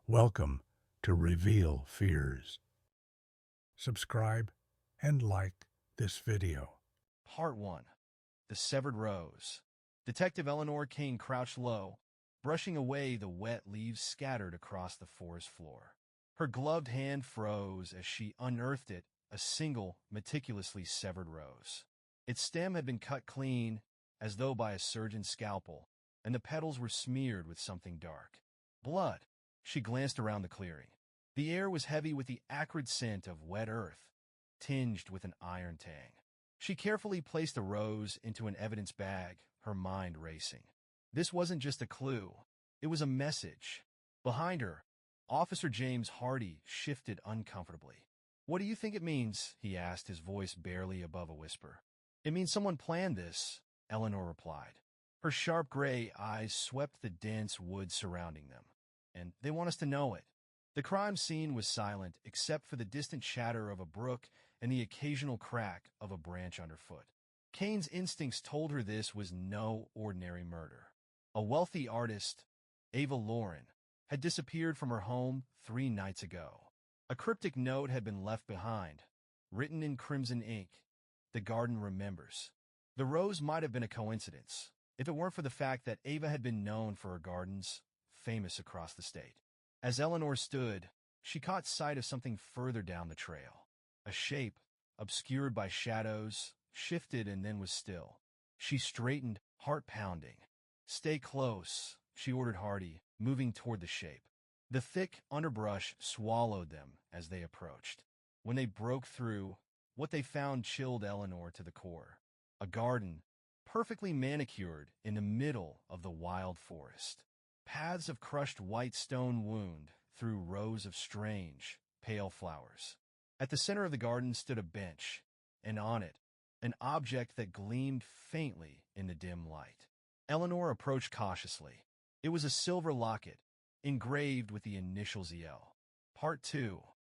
Welcome to Reveal Fears. Subscribe and like this video. Part 1. The Severed Rose. Detective Eleanor Kane crouched low, brushing away the wet leaves scattered across the forest floor. Her gloved hand froze as she unearthed it, a single, meticulously severed rose. Its stem had been cut clean, as though by a surgeon's scalpel, and the petals were smeared with something dark. Blood. She glanced around the clearing. The air was heavy with the acrid scent of wet earth, tinged with an iron tang. She carefully placed the rose into an evidence bag, her mind racing. This wasn't just a clue. It was a message. Behind her, Officer James Hardy shifted uncomfortably. "What do you think it means?" he asked, his voice barely above a whisper. "It means someone planned this," Eleanor replied. Her sharp gray eyes swept the dense woods surrounding them. "And they want us to know it." The crime scene was silent except for the distant chatter of a brook and the occasional crack of a branch underfoot. Kane's instincts told her this was no ordinary murder. A wealthy artist, Ava Lauren, had disappeared from her home 3 nights ago. A cryptic note had been left behind, written in crimson ink. "The garden remembers." The rose might have been a coincidence, if it weren't for the fact that Ava had been known for her gardens, famous across the state. As Eleanor stood, she caught sight of something further down the trail. A shape, obscured by shadows, shifted and then was still. She straightened, heart pounding. "Stay close," she ordered Hardy, moving toward the shape. The thick underbrush swallowed them as they approached. When they broke through, what they found chilled Eleanor to the core. A garden, perfectly manicured in the middle of the wild forest. Paths of crushed white stone wound through rows of strange, pale flowers. At the center of the garden stood a bench, and on it, an object that gleamed faintly in the dim light. Eleanor approached cautiously. It was a silver locket, engraved with the initials EL. Part 2.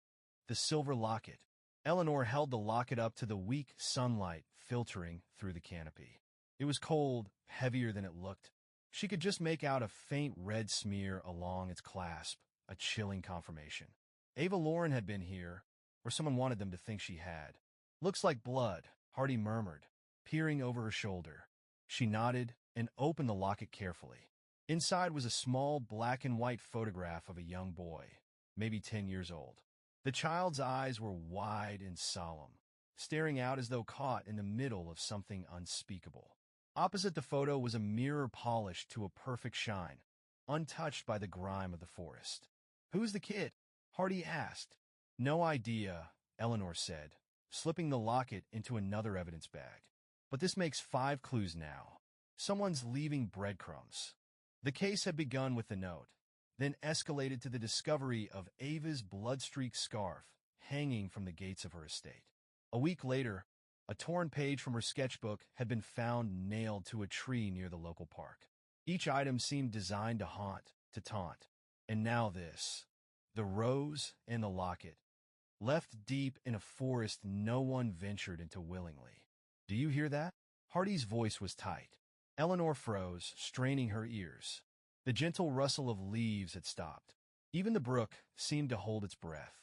The Silver Locket. Eleanor held the locket up to the weak sunlight filtering through the canopy. It was cold, heavier than it looked. She could just make out a faint red smear along its clasp, a chilling confirmation. Ava Lauren had been here, or someone wanted them to think she had. "Looks like blood," Hardy murmured, peering over her shoulder. She nodded and opened the locket carefully. Inside was a small black and white photograph of a young boy, maybe 10 years old. The child's eyes were wide and solemn, staring out as though caught in the middle of something unspeakable. Opposite the photo was a mirror polished to a perfect shine, untouched by the grime of the forest. "Who's the kid?" Hardy asked. "No idea," Eleanor said, slipping the locket into another evidence bag. "But this makes 5 clues now. Someone's leaving breadcrumbs." The case had begun with the note, then escalated to the discovery of Ava's blood-streaked scarf hanging from the gates of her estate. A week later, a torn page from her sketchbook had been found nailed to a tree near the local park. Each item seemed designed to haunt, to taunt. And now this. The rose and the locket, left deep in a forest no one ventured into willingly. "Do you hear that?" Hardy's voice was tight. Eleanor froze, straining her ears. The gentle rustle of leaves had stopped. Even the brook seemed to hold its breath.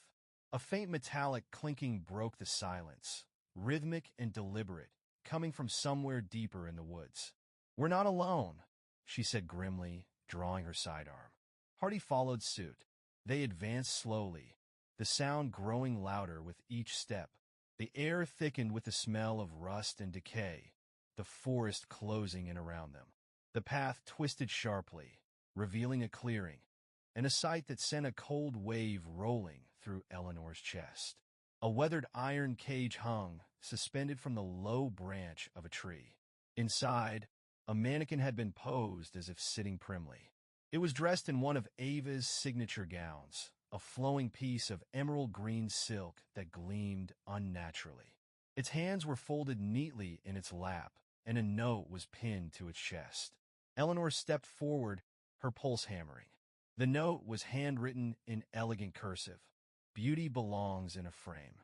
A faint metallic clinking broke the silence, rhythmic and deliberate, coming from somewhere deeper in the woods. "We're not alone," she said grimly, drawing her sidearm. Hardy followed suit. They advanced slowly, the sound growing louder with each step. The air thickened with the smell of rust and decay, the forest closing in around them. The path twisted sharply, revealing a clearing, and a sight that sent a cold wave rolling through Eleanor's chest. A weathered iron cage hung, suspended from the low branch of a tree. Inside, a mannequin had been posed as if sitting primly. It was dressed in one of Ava's signature gowns, a flowing piece of emerald green silk that gleamed unnaturally. Its hands were folded neatly in its lap, and a note was pinned to its chest. Eleanor stepped forward, her pulse hammering. The note was handwritten in elegant cursive. "Beauty belongs in a frame."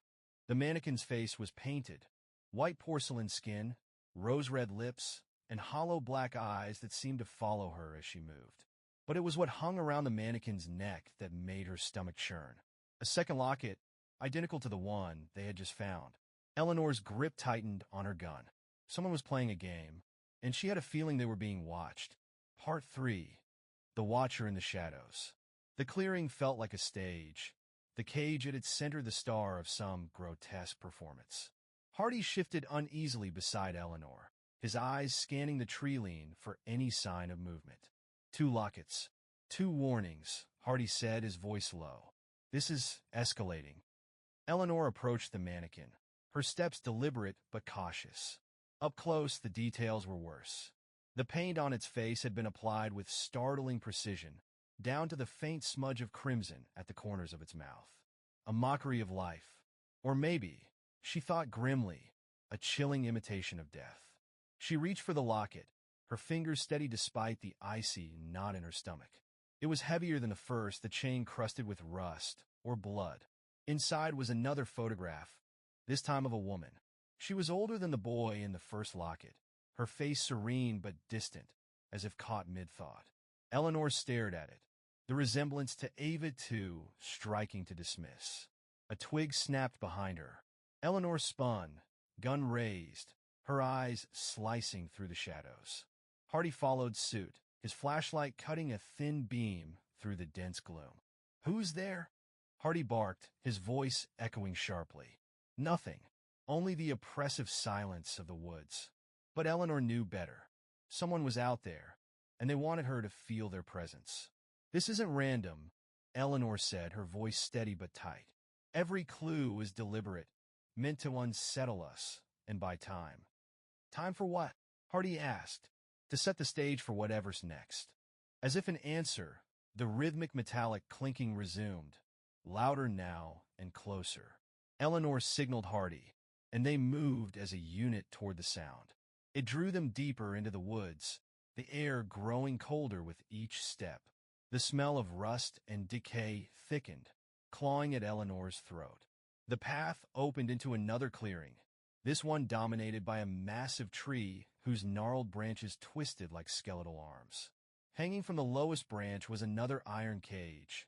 The mannequin's face was painted, white porcelain skin, rose-red lips, and hollow black eyes that seemed to follow her as she moved. but it was what hung around the mannequin's neck that made her stomach churn. A second locket, identical to the one they had just found. Eleanor's grip tightened on her gun. Someone was playing a game, and she had a feeling they were being watched. Part 3. The Watcher in the Shadows. The clearing felt like a stage, the cage at its center the star of some grotesque performance. Hardy shifted uneasily beside Eleanor, his eyes scanning the tree line for any sign of movement. 2 lockets. 2 warnings, Hardy said, his voice low. This is escalating. Eleanor approached the mannequin, her steps deliberate but cautious. Up close, the details were worse. The paint on its face had been applied with startling precision, down to the faint smudge of crimson at the corners of its mouth. A mockery of life. Or maybe, she thought grimly, a chilling imitation of death. She reached for the locket, her fingers steady despite the icy knot in her stomach. It was heavier than the first, the chain crusted with rust or blood. Inside was another photograph, this time of a woman. She was older than the boy in the first locket, her face serene but distant, as if caught mid-thought. Eleanor stared at it, the resemblance to Ava too striking to dismiss. A twig snapped behind her. Eleanor spun, gun raised, her eyes slicing through the shadows. Hardy followed suit, his flashlight cutting a thin beam through the dense gloom. "Who's there?" Hardy barked, his voice echoing sharply. Nothing, only the oppressive silence of the woods. But Eleanor knew better. Someone was out there, and they wanted her to feel their presence. "This isn't random," Eleanor said, her voice steady but tight. "Every clue was deliberate, meant to unsettle us, and buy time." "Time for what?" Hardy asked, to set the stage for whatever's next. As if in answer, the rhythmic metallic clinking resumed, louder now and closer. Eleanor signaled Hardy, and they moved as a unit toward the sound. It drew them deeper into the woods, the air growing colder with each step. The smell of rust and decay thickened, clawing at Eleanor's throat. The path opened into another clearing, this one dominated by a massive tree whose gnarled branches twisted like skeletal arms. Hanging from the lowest branch was another iron cage,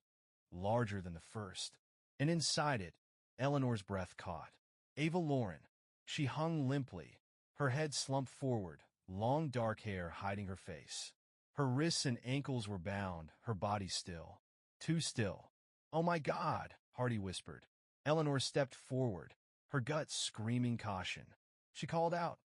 larger than the first, and inside it, Eleanor's breath caught. Ava Lauren. She hung limply, her head slumped forward, long dark hair hiding her face. Her wrists and ankles were bound, her body still. Too still. "Oh my God," Hardy whispered. Eleanor stepped forward, her gut screaming caution. She called out,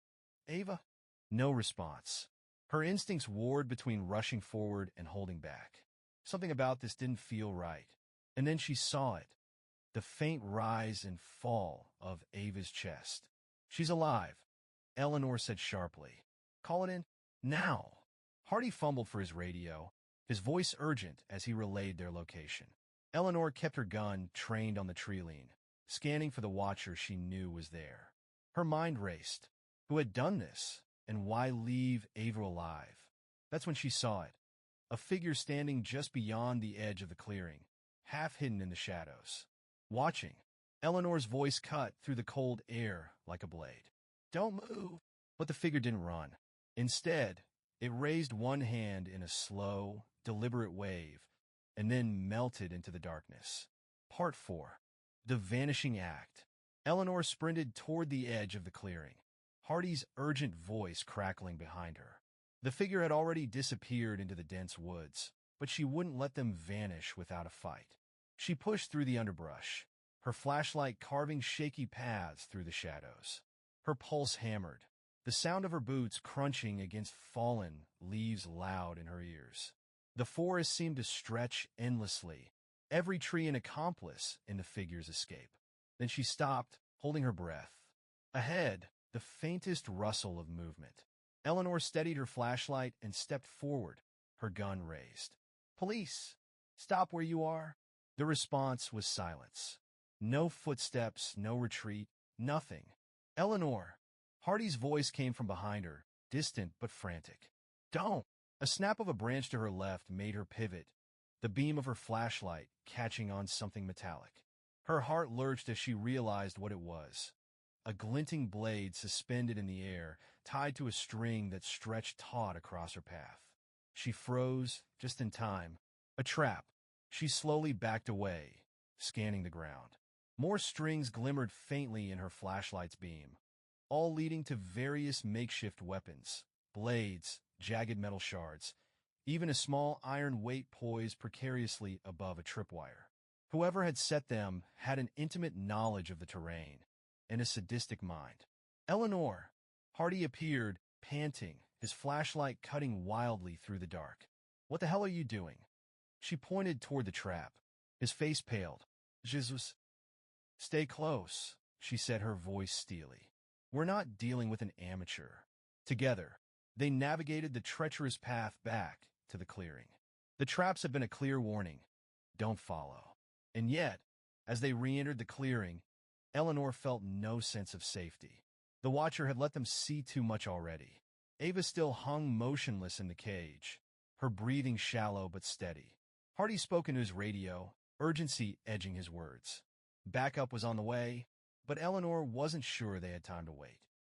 "Ava?" No response. Her instincts warred between rushing forward and holding back. Something about this didn't feel right. And then she saw it. The faint rise and fall of Ava's chest. "She's alive," Eleanor said sharply. "Call it in. Now." Hardy fumbled for his radio, his voice urgent as he relayed their location. Eleanor kept her gun trained on the tree line, scanning for the watcher she knew was there. Her mind raced. Who had done this, and why leave Ava alive? That's when she saw it. A figure standing just beyond the edge of the clearing, half hidden in the shadows. Watching. Eleanor's voice cut through the cold air like a blade. "Don't move." But the figure didn't run. Instead, it raised one hand in a slow, deliberate wave, and then melted into the darkness. Part 4. The Vanishing Act. Eleanor sprinted toward the edge of the clearing, Hardy's urgent voice crackling behind her. The figure had already disappeared into the dense woods, but she wouldn't let them vanish without a fight. She pushed through the underbrush, her flashlight carving shaky paths through the shadows. Her pulse hammered, the sound of her boots crunching against fallen leaves loud in her ears. The forest seemed to stretch endlessly, every tree an accomplice in the figure's escape. Then she stopped, holding her breath. Ahead, the faintest rustle of movement. Eleanor steadied her flashlight and stepped forward, her gun raised. "Police! Stop where you are!" The response was silence. No footsteps, no retreat, nothing. "Eleanor!" Hardy's voice came from behind her, distant but frantic. "Don't!" A snap of a branch to her left made her pivot, the beam of her flashlight catching on something metallic. Her heart lurched as she realized what it was. A glinting blade suspended in the air, tied to a string that stretched taut across her path. She froze just in time. A trap. She slowly backed away, scanning the ground. More strings glimmered faintly in her flashlight's beam, all leading to various makeshift weapons, blades, jagged metal shards, even a small iron weight poised precariously above a tripwire. Whoever had set them had an intimate knowledge of the terrain and a sadistic mind. Eleanor! Hardy appeared, panting, his flashlight cutting wildly through the dark. What the hell are you doing? She pointed toward the trap. His face paled. Jesus. Stay close, she said, her voice steely. We're not dealing with an amateur. Together, they navigated the treacherous path back to the clearing. The traps had been a clear warning. Don't follow. And yet, as they re-entered the clearing, Eleanor felt no sense of safety. The Watcher had let them see too much already. Ava still hung motionless in the cage, her breathing shallow but steady. Hardy spoke into his radio, urgency edging his words. Backup was on the way, but Eleanor wasn't sure they had time to wait.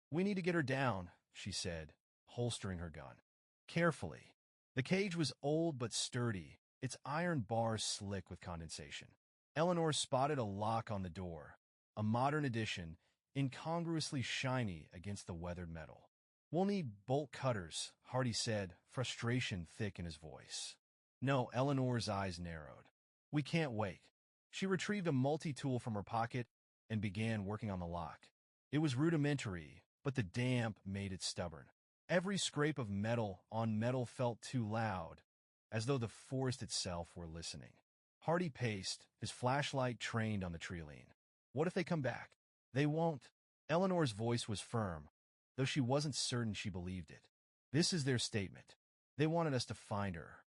We need to get her down, she said, holstering her gun. Carefully. The cage was old but sturdy, its iron bars slick with condensation. Eleanor spotted a lock on the door, a modern addition, incongruously shiny against the weathered metal. We'll need bolt cutters, Hardy said, frustration thick in his voice. No, Eleanor's eyes narrowed. We can't wait. She retrieved a multi-tool from her pocket and began working on the lock. It was rudimentary, but the damp made it stubborn. Every scrape of metal on metal felt too loud, as though the forest itself were listening. Hardy paced, his flashlight trained on the treeline. What if they come back? They won't. Eleanor's voice was firm, though she wasn't certain she believed it. This is their statement. They wanted us to find her.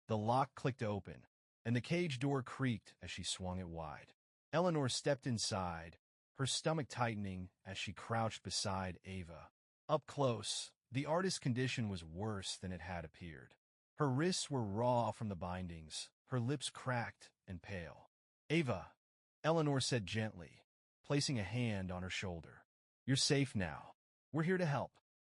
The lock clicked open, and the cage door creaked as she swung it wide. Eleanor stepped inside, her stomach tightening as she crouched beside Ava. Up close, the artist's condition was worse than it had appeared. Her wrists were raw from the bindings, her lips cracked and pale. Ava, Eleanor said gently, placing a hand on her shoulder. You're safe now. We're here to help.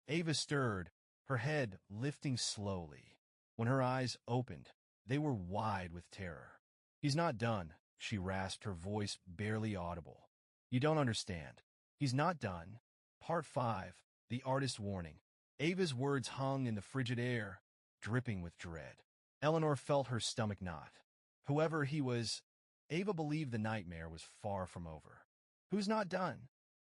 Ava stirred, her head lifting slowly. When her eyes opened, they were wide with terror. He's not done, she rasped, her voice barely audible. You don't understand. He's not done. Part 5, the artist's warning. Ava's words hung in the frigid air, dripping with dread. Eleanor felt her stomach knot. Whoever he was, Ava believed the nightmare was far from over. Who's not done?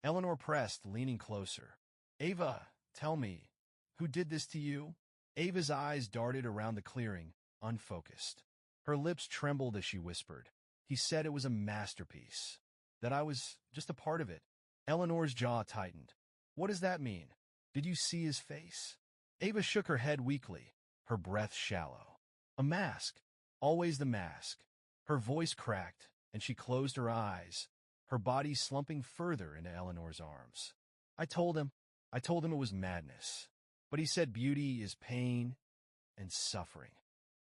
Eleanor pressed, leaning closer. Ava, tell me, who did this to you? Ava's eyes darted around the clearing, unfocused. Her lips trembled as she whispered. He said it was a masterpiece, that I was just a part of it. Eleanor's jaw tightened. What does that mean? Did you see his face? Ava shook her head weakly, her breath shallow. A mask. Always the mask. Her voice cracked, and she closed her eyes, her body slumping further into Eleanor's arms. I told him it was madness. But he said beauty is pain and suffering.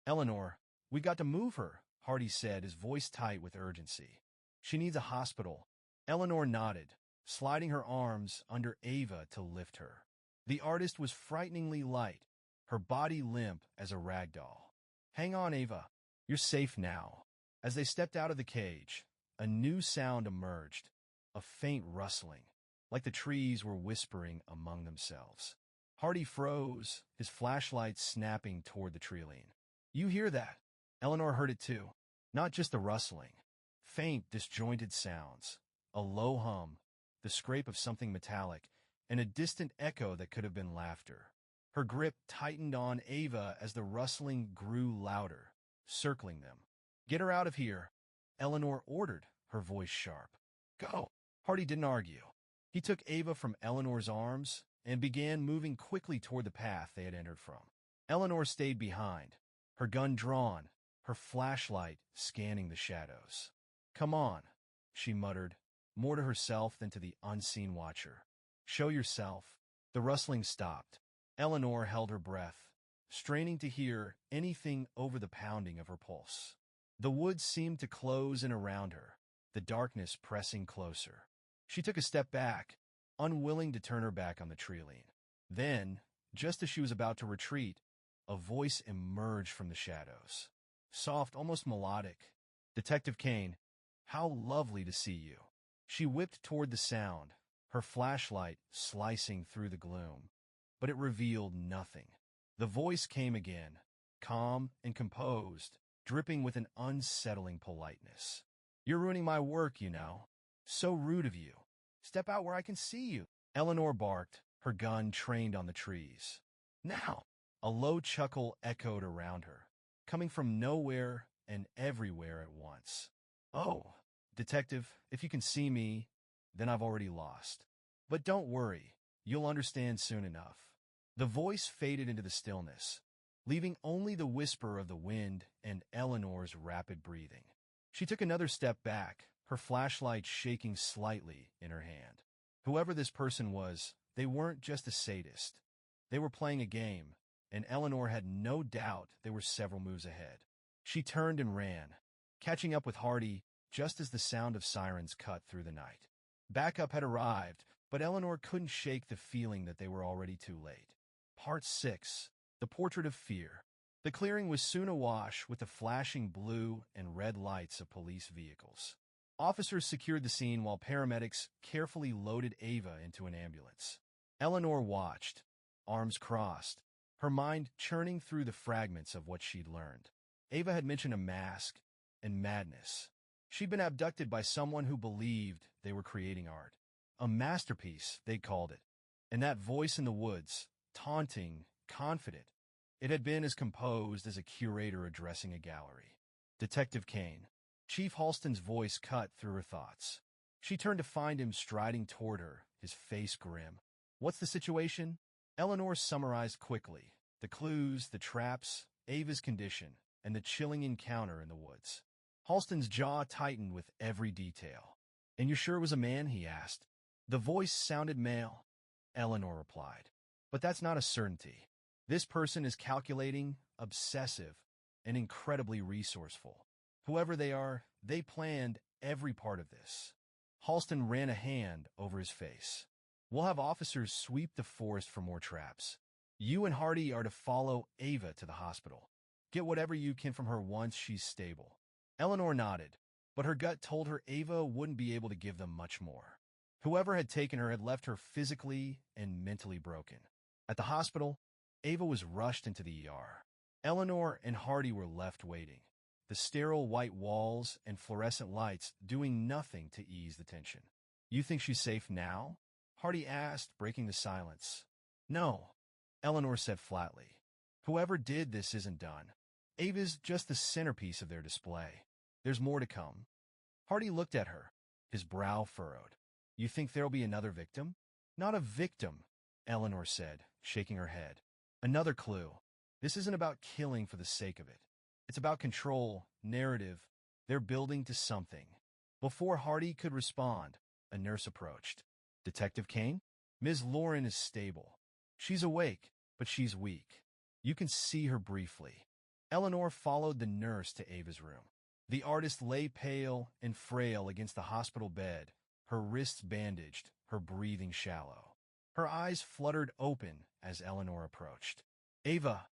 Eleanor, we got to move her, Hardy said, his voice tight with urgency. She needs a hospital. Eleanor nodded, sliding her arms under Ava to lift her. The artist was frighteningly light, her body limp as a rag doll. Hang on, Ava. You're safe now. As they stepped out of the cage, a new sound emerged, a faint rustling, like the trees were whispering among themselves. Hardy froze, his flashlight snapping toward the treeline. You hear that? Eleanor heard it too. Not just the rustling. Faint, disjointed sounds. A low hum, the scrape of something metallic, and a distant echo that could have been laughter. Her grip tightened on Ava as the rustling grew louder, circling them. Get her out of here, Eleanor ordered, her voice sharp. Go. Hardy didn't argue. He took Ava from Eleanor's arms and began moving quickly toward the path they had entered from. Eleanor stayed behind, her gun drawn, her flashlight scanning the shadows. Come on, she muttered, more to herself than to the unseen watcher. Show yourself. The rustling stopped. Eleanor held her breath, straining to hear anything over the pounding of her pulse. The woods seemed to close in around her, the darkness pressing closer. She took a step back, unwilling to turn her back on the treeline. Then, just as she was about to retreat, a voice emerged from the shadows. Soft, almost melodic. "Detective Kane, how lovely to see you." She whipped toward the sound, her flashlight slicing through the gloom. But it revealed nothing. The voice came again, calm and composed, dripping with an unsettling politeness. "You're ruining my work, you know. So rude of you. Step out where I can see you." Eleanor barked, her gun trained on the trees. "Now!" A low chuckle echoed around her, coming from nowhere and everywhere at once. "Oh, detective, if you can see me, then I've already lost. But don't worry, you'll understand soon enough." The voice faded into the stillness, leaving only the whisper of the wind and Eleanor's rapid breathing. She took another step back, her flashlight shaking slightly in her hand. Whoever this person was, they weren't just a sadist. They were playing a game, and Eleanor had no doubt they were several moves ahead. She turned and ran, catching up with Hardy just as the sound of sirens cut through the night. Backup had arrived, but Eleanor couldn't shake the feeling that they were already too late. Part 6. The Portrait of Fear. The clearing was soon awash with the flashing blue and red lights of police vehicles. Officers secured the scene while paramedics carefully loaded Ava into an ambulance. Eleanor watched, arms crossed, her mind churning through the fragments of what she'd learned. Ava had mentioned a mask and madness. She'd been abducted by someone who believed they were creating art. A masterpiece, they called it. And that voice in the woods, taunting, confident, it had been as composed as a curator addressing a gallery. "Detective Kane." Chief Halston's voice cut through her thoughts. She turned to find him striding toward her, his face grim. "What's the situation?" Eleanor summarized quickly. The clues, the traps, Ava's condition, and the chilling encounter in the woods. Halston's jaw tightened with every detail. "And you're sure it was a man?" he asked. The voice sounded male. Eleanor replied. "But that's not a certainty. This person is calculating, obsessive, and incredibly resourceful. Whoever they are, they planned every part of this." Halston ran a hand over his face. "We'll have officers sweep the forest for more traps. You and Hardy are to follow Ava to the hospital. Get whatever you can from her once she's stable." Eleanor nodded, but her gut told her Ava wouldn't be able to give them much more. Whoever had taken her had left her physically and mentally broken. At the hospital, Ava was rushed into the ER. Eleanor and Hardy were left waiting, the sterile white walls and fluorescent lights doing nothing to ease the tension. "You think she's safe now?" Hardy asked, breaking the silence. "No," Eleanor said flatly. "Whoever did this isn't done. Ava's just the centerpiece of their display. There's more to come." Hardy looked at her, his brow furrowed. "You think there'll be another victim?" "Not a victim," Eleanor said, shaking her head. "Another clue. This isn't about killing for the sake of it. It's about control, narrative. They're building to something." Before Hardy could respond, a nurse approached. "Detective Kane? Ms. Lauren is stable. She's awake, but she's weak. You can see her briefly." Eleanor followed the nurse to Ava's room. The artist lay pale and frail against the hospital bed, her wrists bandaged, her breathing shallow. Her eyes fluttered open as Eleanor approached. "Ava,"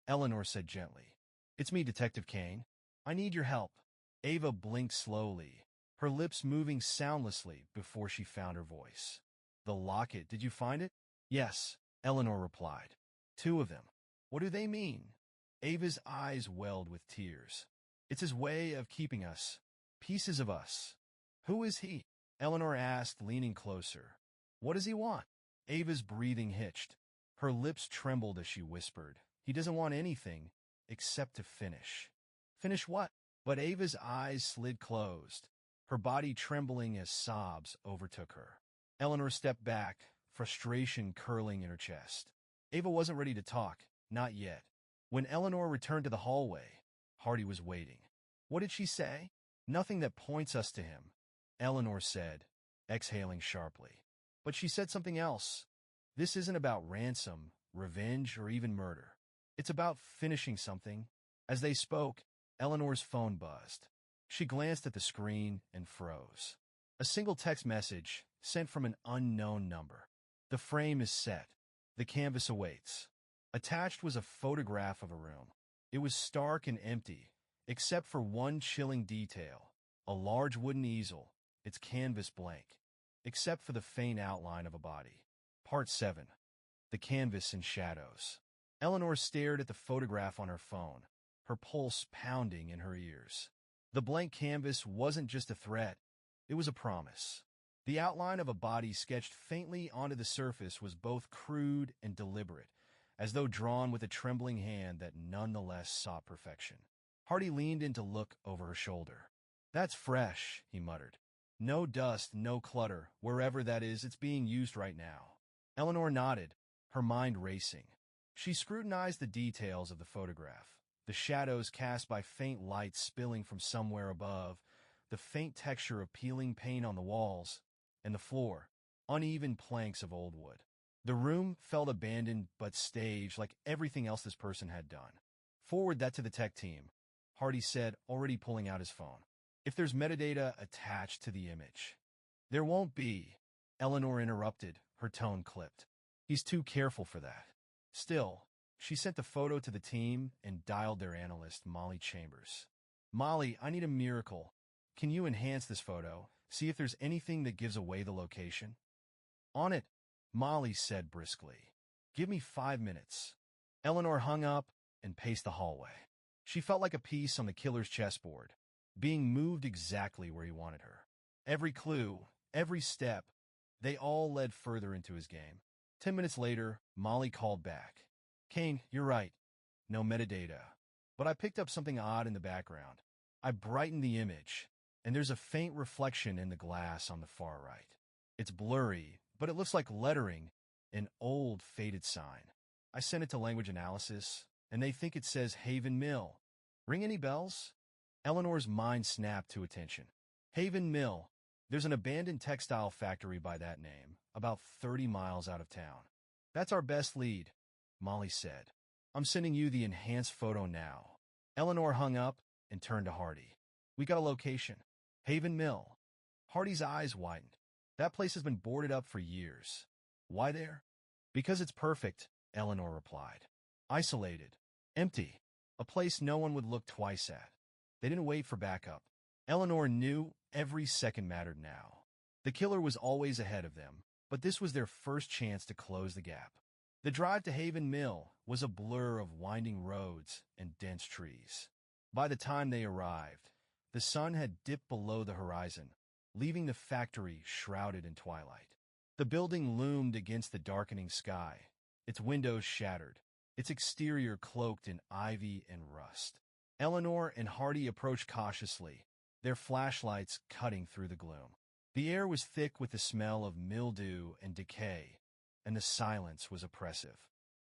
Eleanor said gently. "It's me, Detective Kane. I need your help." Ava blinked slowly, her lips moving soundlessly before she found her voice. "The locket, did you find it?" "Yes," Eleanor replied. "Two of them. What do they mean?" Ava's eyes welled with tears. "It's his way of keeping us. Pieces of us." "Who is he?" Eleanor asked, leaning closer. "What does he want?" Ava's breathing hitched. Her lips trembled as she whispered. "He doesn't want anything except to finish." "Finish what?" But Ava's eyes slid closed, her body trembling as sobs overtook her. Eleanor stepped back, frustration curling in her chest. Ava wasn't ready to talk, not yet. When Eleanor returned to the hallway, Hardy was waiting. "What did she say?" "Nothing that points us to him," Eleanor said, exhaling sharply. "But she said something else. This isn't about ransom, revenge, or even murder. It's about finishing something." As they spoke, Eleanor's phone buzzed. She glanced at the screen and froze. A single text message sent from an unknown number. "The frame is set. The canvas awaits. Attached was a photograph of a room. It was stark and empty, except for one chilling detail: a large wooden easel, its canvas blank, except for the faint outline of a body. Part 7. The Canvas in Shadows. Eleanor stared at the photograph on her phone, her pulse pounding in her ears. The blank canvas wasn't just a threat, it was a promise. The outline of a body sketched faintly onto the surface was both crude and deliberate, as though drawn with a trembling hand that nonetheless sought perfection. Hardy leaned in to look over her shoulder. "That's fresh," he muttered. "No dust, no clutter. Wherever that is, it's being used right now." Eleanor nodded, her mind racing. She scrutinized the details of the photograph, the shadows cast by faint light spilling from somewhere above, the faint texture of peeling paint on the walls, and the floor, uneven planks of old wood. The room felt abandoned but staged, like everything else this person had done. "Forward that to the tech team," Hardy said, already pulling out his phone. "If there's metadata attached to the image." "There won't be," Eleanor interrupted, her tone clipped. "He's too careful for that." Still, she sent the photo to the team and dialed their analyst, Molly Chambers. "Molly, I need a miracle. Can you enhance this photo? See if there's anything that gives away the location?" "On it," Molly said briskly. "Give me 5 minutes." Eleanor hung up and paced the hallway. She felt like a piece on the killer's chessboard, being moved exactly where he wanted her. Every clue, every step, they all led further into his game. 10 minutes later, Molly called back. "Kane, you're right. No metadata. But I picked up something odd in the background. I brightened the image, and there's a faint reflection in the glass on the far right. It's blurry, but it looks like lettering, an old, faded sign. I sent it to language analysis, and they think it says Haven Mill. Ring any bells?" Eleanor's mind snapped to attention. Haven Mill. There's an abandoned textile factory by that name, about 30 miles out of town. "That's our best lead," Molly said. "I'm sending you the enhanced photo now." Eleanor hung up and turned to Hardy. "We got a location. Haven Mill." Hardy's eyes widened. "That place has been boarded up for years." "Why there?" "Because it's perfect," Eleanor replied. "Isolated. Empty. A place no one would look twice at." They didn't wait for backup. Eleanor knew every second mattered now. The killer was always ahead of them, but this was their first chance to close the gap. The drive to Haven Mill was a blur of winding roads and dense trees. By the time they arrived, the sun had dipped below the horizon, leaving the factory shrouded in twilight. The building loomed against the darkening sky, its windows shattered, its exterior cloaked in ivy and rust. Eleanor and Hardy approached cautiously, their flashlights cutting through the gloom. The air was thick with the smell of mildew and decay, and the silence was oppressive.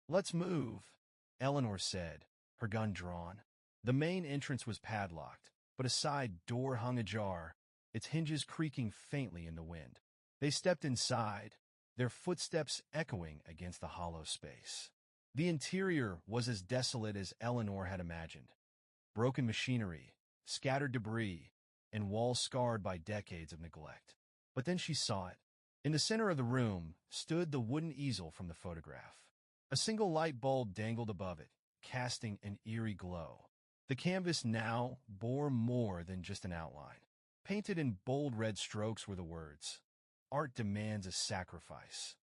"Let's move," Eleanor said, her gun drawn. The main entrance was padlocked, but a side door hung ajar, its hinges creaking faintly in the wind. They stepped inside, their footsteps echoing against the hollow space. The interior was as desolate as Eleanor had imagined. Broken machinery, scattered debris, and walls scarred by decades of neglect. But then she saw it. In the center of the room stood the wooden easel from the photograph. A single light bulb dangled above it, casting an eerie glow. The canvas now bore more than just an outline. Painted in bold red strokes were the words, "Art demands a sacrifice."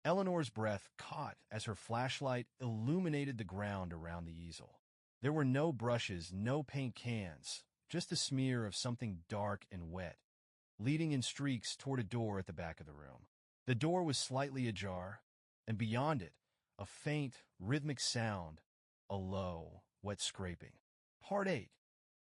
Eleanor's breath caught as her flashlight illuminated the ground around the easel. There were no brushes, no paint cans, just a smear of something dark and wet, leading in streaks toward a door at the back of the room. The door was slightly ajar, and beyond it, a faint, rhythmic sound, a low, wet scraping. Part 8.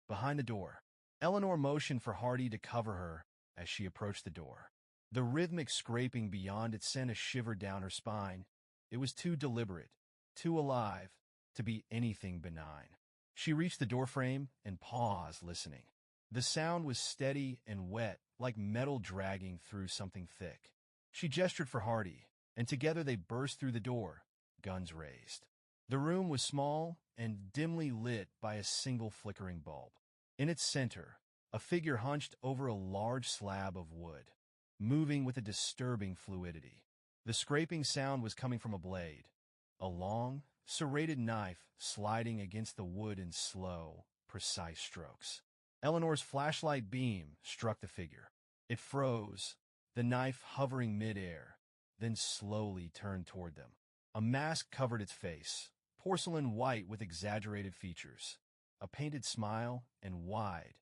Behind the door. Eleanor motioned for Hardy to cover her as she approached the door. The rhythmic scraping beyond it sent a shiver down her spine. It was too deliberate, too alive, to be anything benign. She reached the doorframe and paused, listening. The sound was steady and wet, like metal dragging through something thick. She gestured for Hardy, and together they burst through the door, guns raised. The room was small and dimly lit by a single flickering bulb. In its center, a figure hunched over a large slab of wood, moving with a disturbing fluidity. The scraping sound was coming from a blade, a long, serrated knife sliding against the wood in slow, precise strokes. Eleanor's flashlight beam struck the figure. It froze, the knife hovering midair, then slowly turned toward them. A mask covered its face, porcelain white with exaggerated features, a painted smile, and wide,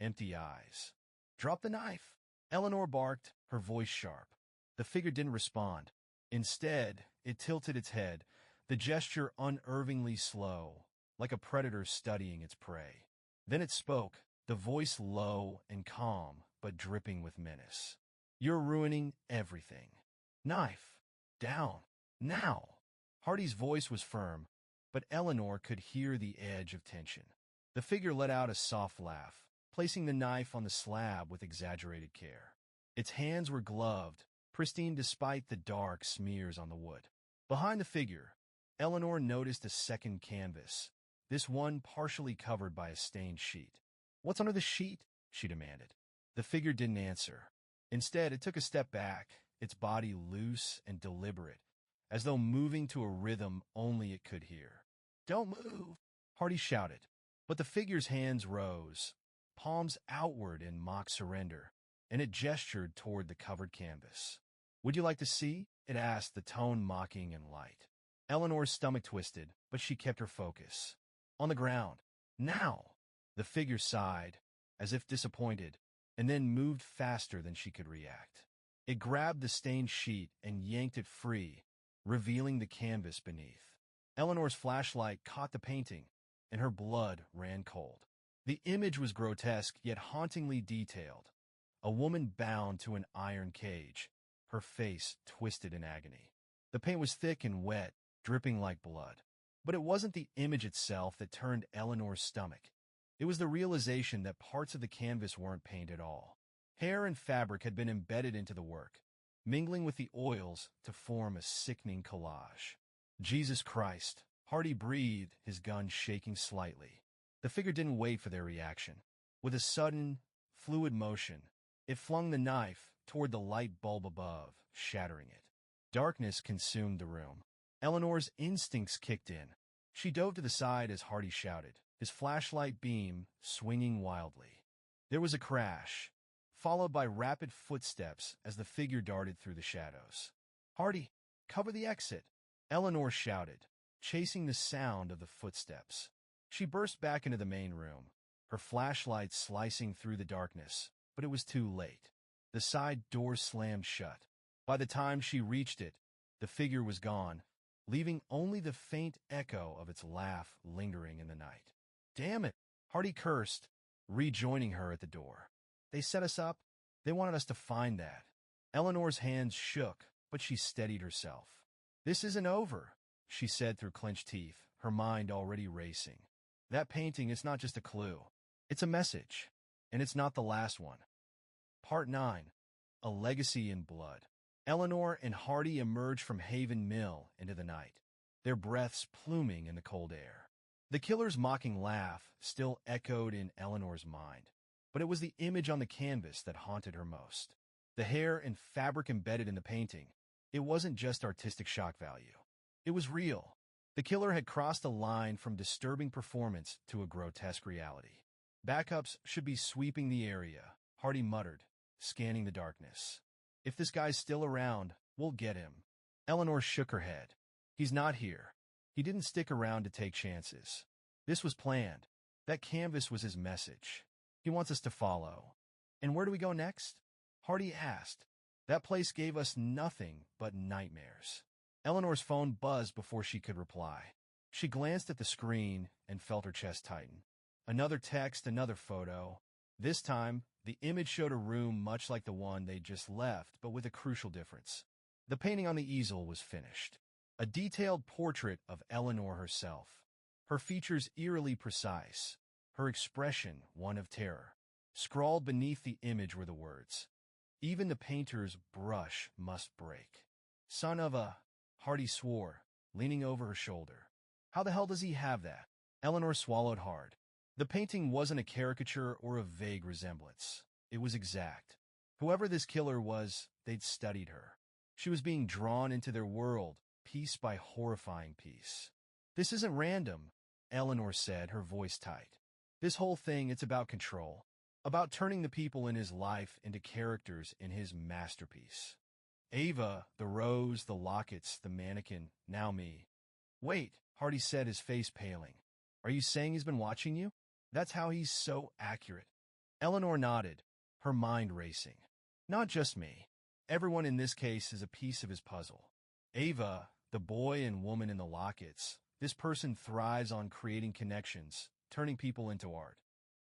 empty eyes. "Drop the knife!" Eleanor barked, her voice sharp. The figure didn't respond. Instead, it tilted its head, the gesture unervingly slow, like a predator studying its prey. Then it spoke, the voice low and calm, but dripping with menace. "You're ruining everything. Knife! Down! Now!" Hardy's voice was firm, but Eleanor could hear the edge of tension. The figure let out a soft laugh, placing the knife on the slab with exaggerated care. Its hands were gloved, pristine despite the dark smears on the wood. Behind the figure, Eleanor noticed a second canvas, this one partially covered by a stained sheet. "What's under the sheet?" she demanded. The figure didn't answer. Instead, it took a step back, its body loose and deliberate, as though moving to a rhythm only it could hear. "Don't move!" Hardy shouted. But the figure's hands rose, palms outward in mock surrender, and it gestured toward the covered canvas. "Would you like to see?" it asked, the tone mocking and light. Eleanor's stomach twisted, but she kept her focus. "On the ground. Now!" The figure sighed, as if disappointed, and then moved faster than she could react. It grabbed the stained sheet and yanked it free, revealing the canvas beneath. Eleanor's flashlight caught the painting, and her blood ran cold. The image was grotesque yet hauntingly detailed. A woman bound to an iron cage, her face twisted in agony. The paint was thick and wet, dripping like blood. But it wasn't the image itself that turned Eleanor's stomach. It was the realization that parts of the canvas weren't paint at all. Hair and fabric had been embedded into the work, mingling with the oils to form a sickening collage. "Jesus Christ!" Hardy breathed, his gun shaking slightly. The figure didn't wait for their reaction. With a sudden, fluid motion, it flung the knife toward the light bulb above, shattering it. Darkness consumed the room. Eleanor's instincts kicked in. She dove to the side as Hardy shouted, his flashlight beam swinging wildly. There was a crash, followed by rapid footsteps as the figure darted through the shadows. "Hardy, cover the exit!" Eleanor shouted, chasing the sound of the footsteps. She burst back into the main room, her flashlight slicing through the darkness, but it was too late. The side door slammed shut. By the time she reached it, the figure was gone, leaving only the faint echo of its laugh lingering in the night. "Damn it!" Hardy cursed, rejoining her at the door. "They set us up. They wanted us to find that." Eleanor's hands shook, but she steadied herself. "This isn't over," she said through clenched teeth, her mind already racing. "That painting is not just a clue. It's a message, and it's not the last one." Part 9. A Legacy in Blood. Eleanor and Hardy emerged from Haven Mill into the night, their breaths pluming in the cold air. The killer's mocking laugh still echoed in Eleanor's mind, but it was the image on the canvas that haunted her most. The hair and fabric embedded in the painting, it wasn't just artistic shock value. It was real. The killer had crossed a line from disturbing performance to a grotesque reality. "Backups should be sweeping the area," Hardy muttered, scanning the darkness. "If this guy's still around, we'll get him." Eleanor shook her head. "He's not here. He didn't stick around to take chances. This was planned. That canvas was his message. He wants us to follow." "And where do we go next?" Hardy asked. "That place gave us nothing but nightmares." Eleanor's phone buzzed before she could reply. She glanced at the screen and felt her chest tighten. Another text, another photo. This time, the image showed a room much like the one they'd just left, but with a crucial difference. The painting on the easel was finished. A detailed portrait of Eleanor herself. Her features eerily precise, her expression one of terror. Scrawled beneath the image were the words, "Even the painter's brush must break." "Son of a..." Hardy swore, leaning over her shoulder. "How the hell does he have that?" Eleanor swallowed hard. The painting wasn't a caricature or a vague resemblance. It was exact. Whoever this killer was, they'd studied her. She was being drawn into their world, piece by horrifying piece. "This isn't random," Eleanor said, her voice tight. "This whole thing, it's about control. About turning the people in his life into characters in his masterpiece. Ava, the rose, the lockets, the mannequin, now me." "Wait," Hardy said, his face paling. "Are you saying he's been watching you? That's how he's so accurate." Eleanor nodded, her mind racing. "Not just me. Everyone in this case is a piece of his puzzle. Ava, the boy and woman in the lockets, this person thrives on creating connections, turning people into art.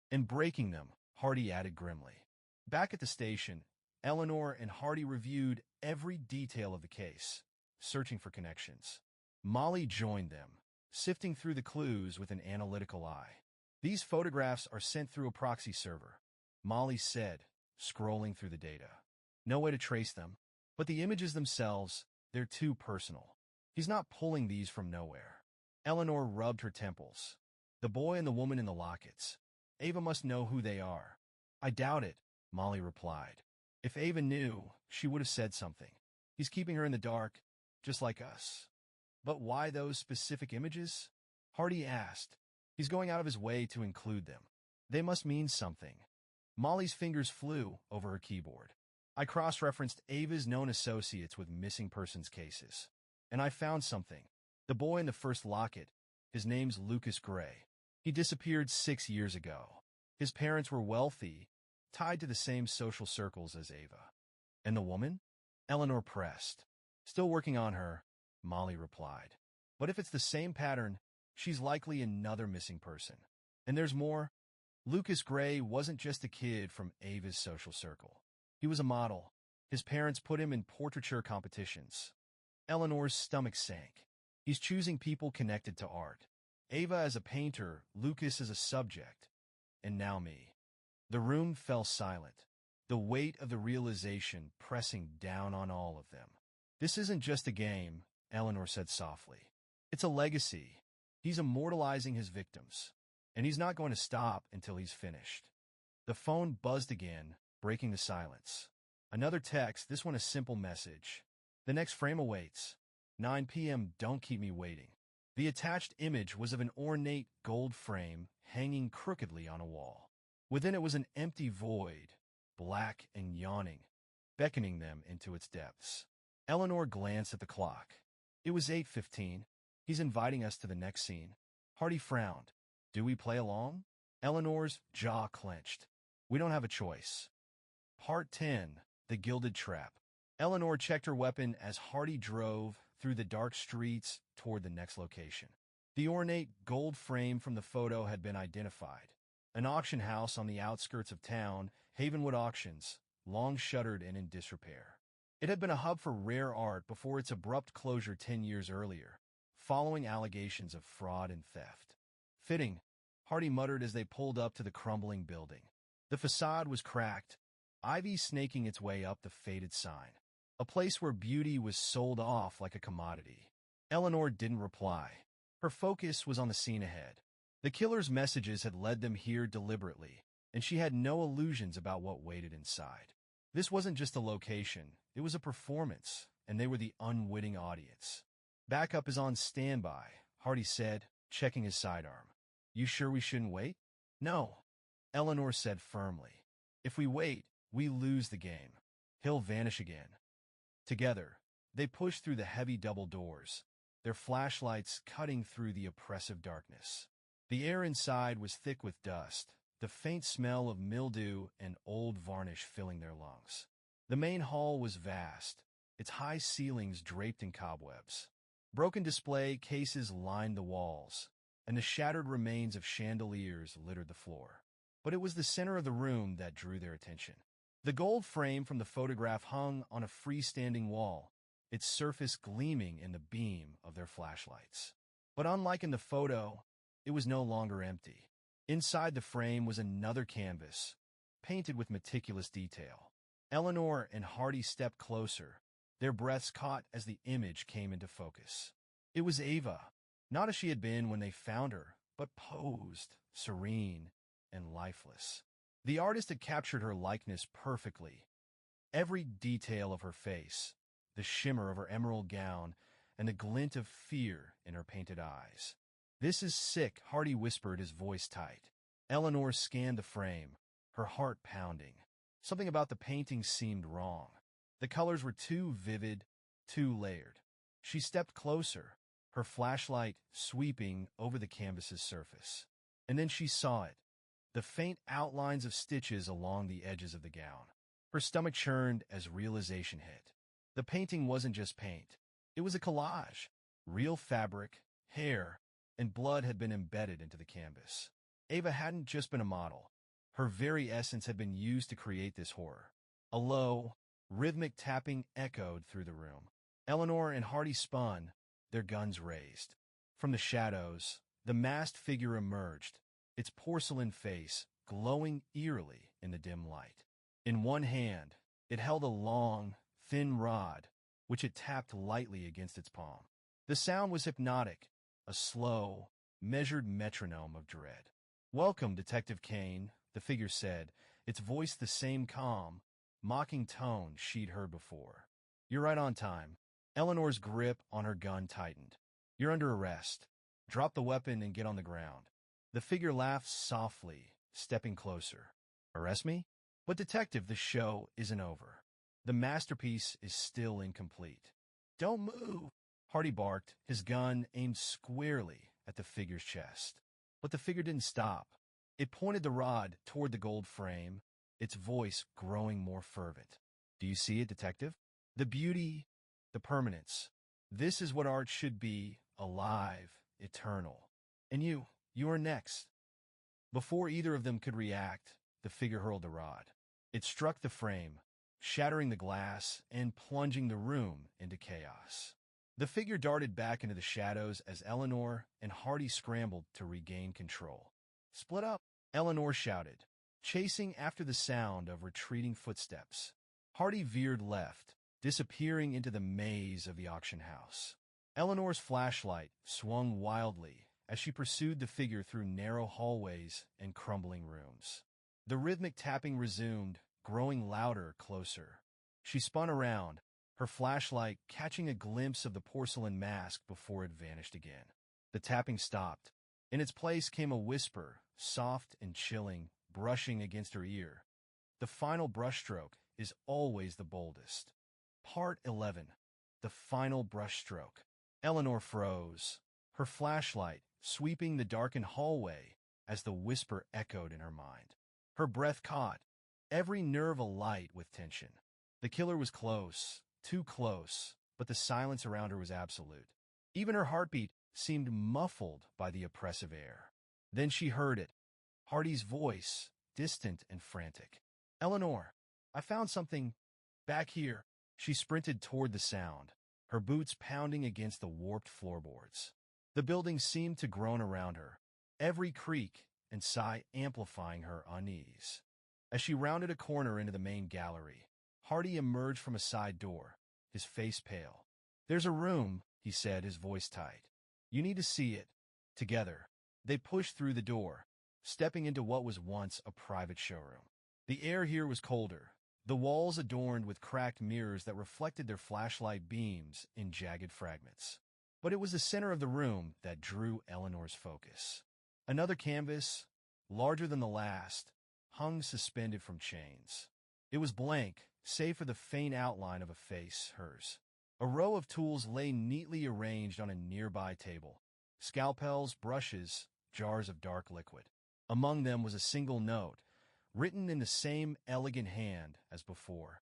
And breaking them," Hardy added grimly. Back at the station, Eleanor and Hardy reviewed every detail of the case, searching for connections. Molly joined them, sifting through the clues with an analytical eye. "These photographs are sent through a proxy server," Molly said, scrolling through the data. "No way to trace them. But the images themselves, they're too personal. He's not pulling these from nowhere." Eleanor rubbed her temples. "The boy and the woman in the lockets. Ava must know who they are." "I doubt it," Molly replied. "If Ava knew, she would have said something. He's keeping her in the dark, just like us." "But why those specific images?" Hardy asked. "He's going out of his way to include them. They must mean something." Molly's fingers flew over her keyboard. "I cross-referenced Ava's known associates with missing persons cases. And I found something. The boy in the first locket, his name's Lucas Gray. He disappeared 6 years ago. His parents were wealthy, tied to the same social circles as Ava." "And the woman?" Eleanor pressed. "Still working on her," Molly replied. "But if it's the same pattern, she's likely another missing person. And there's more. Lucas Gray wasn't just a kid from Ava's social circle. He was a model. His parents put him in portraiture competitions." Eleanor's stomach sank. "He's choosing people connected to art. Ava as a painter, Lucas as a subject, and now me." The room fell silent, the weight of the realization pressing down on all of them. "This isn't just a game," Eleanor said softly. "It's a legacy. He's immortalizing his victims, and he's not going to stop until he's finished." The phone buzzed again, breaking the silence. Another text, this one a simple message. "The next frame awaits. 9 p.m. Don't keep me waiting." The attached image was of an ornate gold frame hanging crookedly on a wall. Within it was an empty void, black and yawning, beckoning them into its depths. Eleanor glanced at the clock. It was 8:15. "He's inviting us to the next scene." Hardy frowned. "Do we play along?" Eleanor's jaw clenched. "We don't have a choice." Part 10. The Gilded Trap. Eleanor checked her weapon as Hardy drove through the dark streets toward the next location. The ornate gold frame from the photo had been identified. An auction house on the outskirts of town, Havenwood Auctions, long shuttered and in disrepair. It had been a hub for rare art before its abrupt closure 10 years earlier, following allegations of fraud and theft. "Fitting," Hardy muttered as they pulled up to the crumbling building. The facade was cracked, ivy snaking its way up the faded sign. A place where beauty was sold off like a commodity. Eleanor didn't reply. Her focus was on the scene ahead. The killer's messages had led them here deliberately, and she had no illusions about what waited inside. This wasn't just a location, it was a performance, and they were the unwitting audience. "Backup is on standby," Hardy said, checking his sidearm. "You sure we shouldn't wait?" "No," Eleanor said firmly. "If we wait, we lose the game. He'll vanish again." Together, they pushed through the heavy double doors, their flashlights cutting through the oppressive darkness. The air inside was thick with dust, the faint smell of mildew and old varnish filling their lungs. The main hall was vast, its high ceilings draped in cobwebs. Broken display cases lined the walls, and the shattered remains of chandeliers littered the floor. But it was the center of the room that drew their attention. The gold frame from the photograph hung on a freestanding wall, its surface gleaming in the beam of their flashlights. But unlike in the photo, it was no longer empty. Inside the frame was another canvas, painted with meticulous detail. Eleanor and Hardy stepped closer, their breaths caught as the image came into focus. It was Ava, not as she had been when they found her, but posed, serene, and lifeless. The artist had captured her likeness perfectly. Every detail of her face, the shimmer of her emerald gown, and the glint of fear in her painted eyes. "This is sick," Hardy whispered, his voice tight. Eleanor scanned the frame, her heart pounding. Something about the painting seemed wrong. The colors were too vivid, too layered. She stepped closer, her flashlight sweeping over the canvas's surface. And then she saw it, the faint outlines of stitches along the edges of the gown. Her stomach churned as realization hit. The painting wasn't just paint. It was a collage. Real fabric, hair, and blood had been embedded into the canvas. Ava hadn't just been a model. Her very essence had been used to create this horror. A low, rhythmic tapping echoed through the room. Eleanor and Hardy spun, their guns raised. From the shadows, the masked figure emerged, its porcelain face glowing eerily in the dim light. In one hand, it held a long, thin rod, which it tapped lightly against its palm. The sound was hypnotic, a slow, measured metronome of dread. "Welcome, Detective Kane," the figure said, its voice the same calm, mocking tone she'd heard before. "You're right on time." Eleanor's grip on her gun tightened. "You're under arrest. Drop the weapon and get on the ground." The figure laughed softly, stepping closer. "Arrest me? But Detective, the show isn't over. The masterpiece is still incomplete." "Don't move," Hardy barked, his gun aimed squarely at the figure's chest. But the figure didn't stop. It pointed the rod toward the gold frame, its voice growing more fervent. "Do you see it, Detective? The beauty, the permanence. This is what art should be, alive, eternal. And you are next." Before either of them could react, the figure hurled the rod. It struck the frame, shattering the glass and plunging the room into chaos. The figure darted back into the shadows as Eleanor and Hardy scrambled to regain control. "Split up," Eleanor shouted, chasing after the sound of retreating footsteps. Hardy veered left, disappearing into the maze of the auction house. Eleanor's flashlight swung wildly as she pursued the figure through narrow hallways and crumbling rooms. The rhythmic tapping resumed, growing louder, closer. She spun around, her flashlight catching a glimpse of the porcelain mask before it vanished again. The tapping stopped. In its place came a whisper, soft and chilling, brushing against her ear. "The final brushstroke is always the boldest." Part 11. The final brushstroke. Eleanor froze, her flashlight sweeping the darkened hallway as the whisper echoed in her mind. Her breath caught, every nerve alight with tension. The killer was close, too close, but the silence around her was absolute. Even her heartbeat seemed muffled by the oppressive air. Then she heard it, Hardy's voice, distant and frantic. "Eleanor, I found something back here." She sprinted toward the sound, her boots pounding against the warped floorboards. The building seemed to groan around her, every creak and sigh amplifying her unease. As she rounded a corner into the main gallery, Hardy emerged from a side door, his face pale. "There's a room," he said, his voice tight. "You need to see it." Together, they pushed through the door, stepping into what was once a private showroom. The air here was colder, the walls adorned with cracked mirrors that reflected their flashlight beams in jagged fragments. But it was the center of the room that drew Eleanor's focus. Another canvas, larger than the last, hung suspended from chains. It was blank, save for the faint outline of a face, hers. A row of tools lay neatly arranged on a nearby table. Scalpels, brushes, jars of dark liquid. Among them was a single note, written in the same elegant hand as before.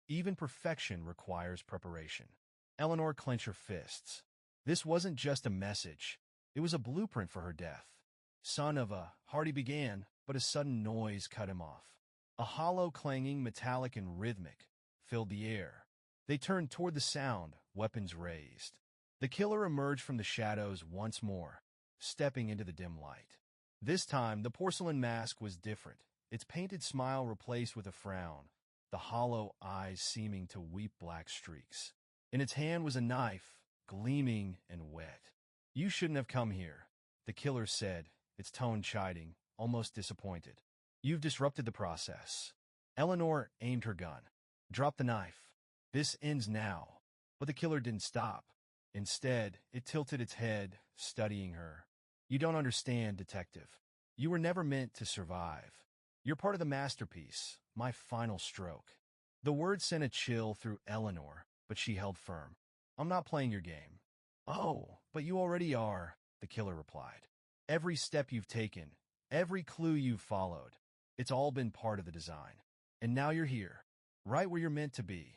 Even perfection requires preparation. Eleanor clenched her fists. This wasn't just a message. It was a blueprint for her death. "Son of a," Hardy began, but a sudden noise cut him off. A hollow clanging, metallic and rhythmic, filled the air. They turned toward the sound, weapons raised. The killer emerged from the shadows once more, stepping into the dim light. This time, the porcelain mask was different, its painted smile replaced with a frown, the hollow eyes seeming to weep black streaks. In its hand was a knife, gleaming and wet. "You shouldn't have come here," the killer said, its tone chiding, almost disappointed. "You've disrupted the process." Eleanor aimed her gun. "Drop the knife. This ends now." But the killer didn't stop. Instead, it tilted its head, studying her. You don't understand, Detective. You were never meant to survive. You're part of the masterpiece, my final stroke. The word sent a chill through Eleanor, but she held firm. I'm not playing your game. Oh, but you already are, the killer replied. Every step you've taken, every clue you've followed, it's all been part of the design. And now you're here, right where you're meant to be.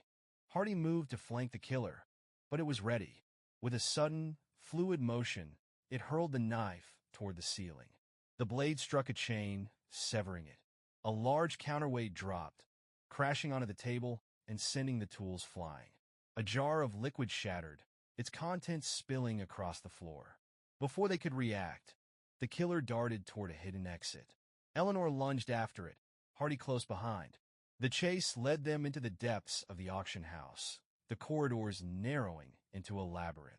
Hardy moved to flank the killer, but it was ready. With a sudden, fluid motion, it hurled the knife toward the ceiling. The blade struck a chain, severing it. A large counterweight dropped, crashing onto the table and sending the tools flying. A jar of liquid shattered, its contents spilling across the floor. Before they could react, the killer darted toward a hidden exit. Eleanor lunged after it, Hardy close behind. The chase led them into the depths of the auction house, the corridors narrowing into a labyrinth.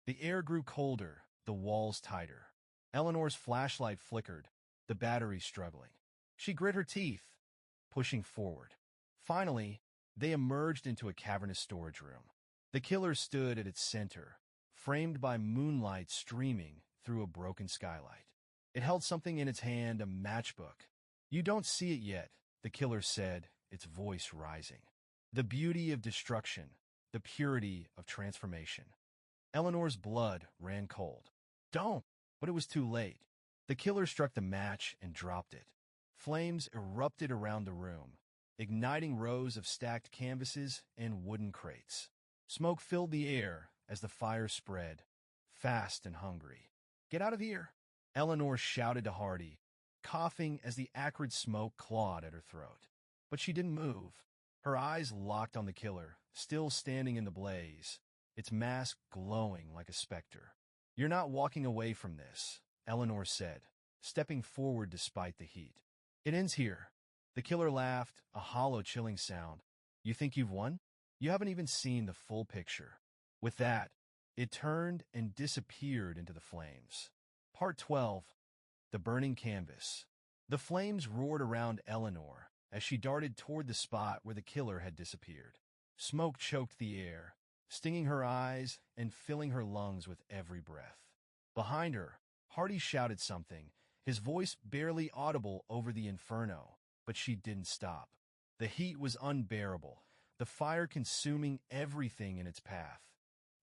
The air grew colder, the walls tighter. Eleanor's flashlight flickered, the battery struggling. She grit her teeth, pushing forward. Finally, they emerged into a cavernous storage room. The killer stood at its center, framed by moonlight streaming through a broken skylight. It held something in its hand, a matchbook. You don't see it yet, the killer said, its voice rising. The beauty of destruction, the purity of transformation. Eleanor's blood ran cold. Don't! But it was too late. The killer struck the match and dropped it. Flames erupted around the room, igniting rows of stacked canvases and wooden crates. Smoke filled the air as the fire spread, fast and hungry. Get out of here! Eleanor shouted to Hardy, coughing as the acrid smoke clawed at her throat. But she didn't move. Her eyes locked on the killer, still standing in the blaze, its mask glowing like a specter. You're not walking away from this, Eleanor said, stepping forward despite the heat. It ends here. The killer laughed, a hollow, chilling sound. You think you've won? You haven't even seen the full picture. With that, it turned and disappeared into the flames. Part 12. The Burning Canvas. The flames roared around Eleanor as she darted toward the spot where the killer had disappeared. Smoke choked the air, stinging her eyes and filling her lungs with every breath. Behind her, Hardy shouted something, his voice barely audible over the inferno, but she didn't stop. The heat was unbearable, the fire consuming everything in its path.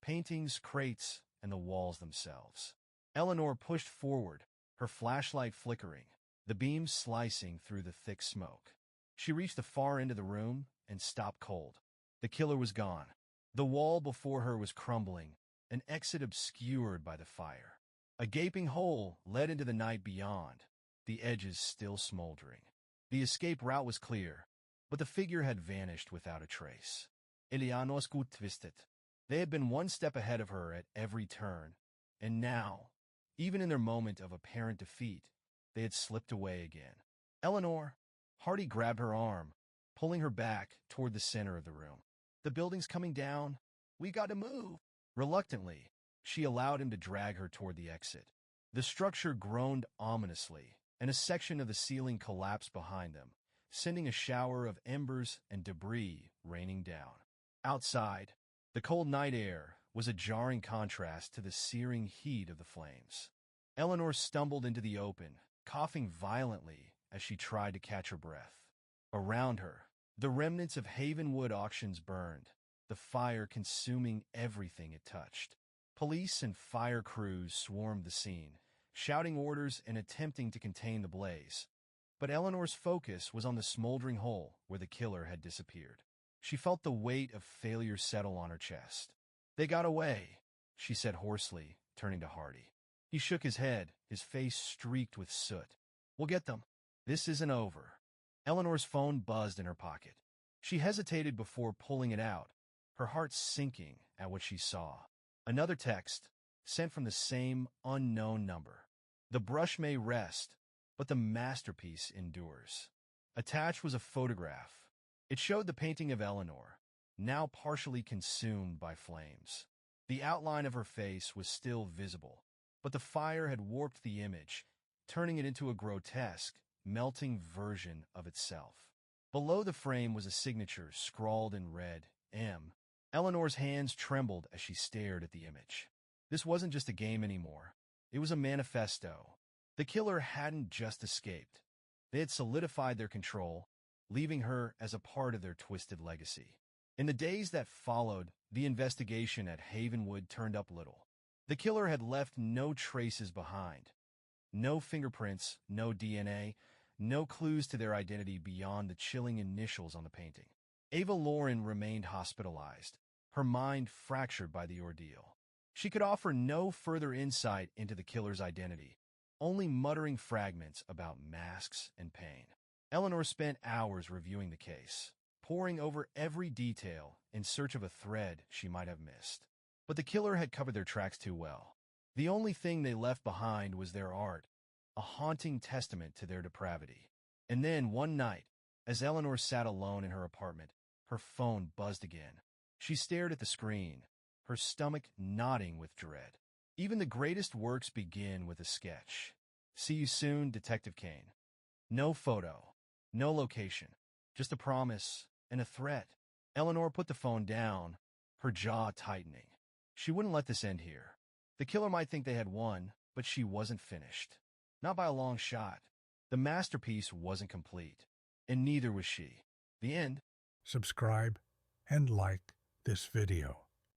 Paintings, crates, and the walls themselves. Eleanor pushed forward, her flashlight flickering, the beam slicing through the thick smoke. She reached the far end of the room and stopped cold. The killer was gone. The wall before her was crumbling, an exit obscured by the fire. A gaping hole led into the night beyond, the edges still smoldering. The escape route was clear, but the figure had vanished without a trace. Ilianos gut twisted. They had been one step ahead of her at every turn, and now, even in their moment of apparent defeat, they had slipped away again. Eleanor, Hardy grabbed her arm, pulling her back toward the center of the room. The building's coming down. We got to move. Reluctantly, she allowed him to drag her toward the exit. The structure groaned ominously, and a section of the ceiling collapsed behind them, sending a shower of embers and debris raining down. Outside, the cold night air was a jarring contrast to the searing heat of the flames. Eleanor stumbled into the open, coughing violently as she tried to catch her breath. Around her, the remnants of Havenwood auctions burned, the fire consuming everything it touched. Police and fire crews swarmed the scene, shouting orders and attempting to contain the blaze. But Eleanor's focus was on the smoldering hole where the killer had disappeared. She felt the weight of failure settle on her chest. They got away, she said hoarsely, turning to Hardy. He shook his head, his face streaked with soot. We'll get them. This isn't over. Eleanor's phone buzzed in her pocket. She hesitated before pulling it out, her heart sinking at what she saw. Another text, sent from the same unknown number. The brush may rest, but the masterpiece endures. Attached was a photograph. It showed the painting of Eleanor, now partially consumed by flames. The outline of her face was still visible, but the fire had warped the image, turning it into a grotesque, melting version of itself. Below the frame was a signature scrawled in red, M. Eleanor's hands trembled as she stared at the image. This wasn't just a game anymore. It was a manifesto. The killer hadn't just escaped. They had solidified their control, leaving her as a part of their twisted legacy. In the days that followed, the investigation at Havenwood turned up little. The killer had left no traces behind. No fingerprints, no DNA, no clues to their identity beyond the chilling initials on the painting. Ava Lauren remained hospitalized, her mind fractured by the ordeal. She could offer no further insight into the killer's identity, only muttering fragments about masks and pain. Eleanor spent hours reviewing the case, poring over every detail in search of a thread she might have missed. But the killer had covered their tracks too well. The only thing they left behind was their art, a haunting testament to their depravity. And then, one night, as Eleanor sat alone in her apartment, her phone buzzed again. She stared at the screen, her stomach knotting with dread. Even the greatest works begin with a sketch. See you soon, Detective Kane. No photo, no location, just a promise and a threat. Eleanor put the phone down, her jaw tightening. She wouldn't let this end here. The killer might think they had won, but she wasn't finished. Not by a long shot. The masterpiece wasn't complete, and neither was she. The end. Subscribe and like this video.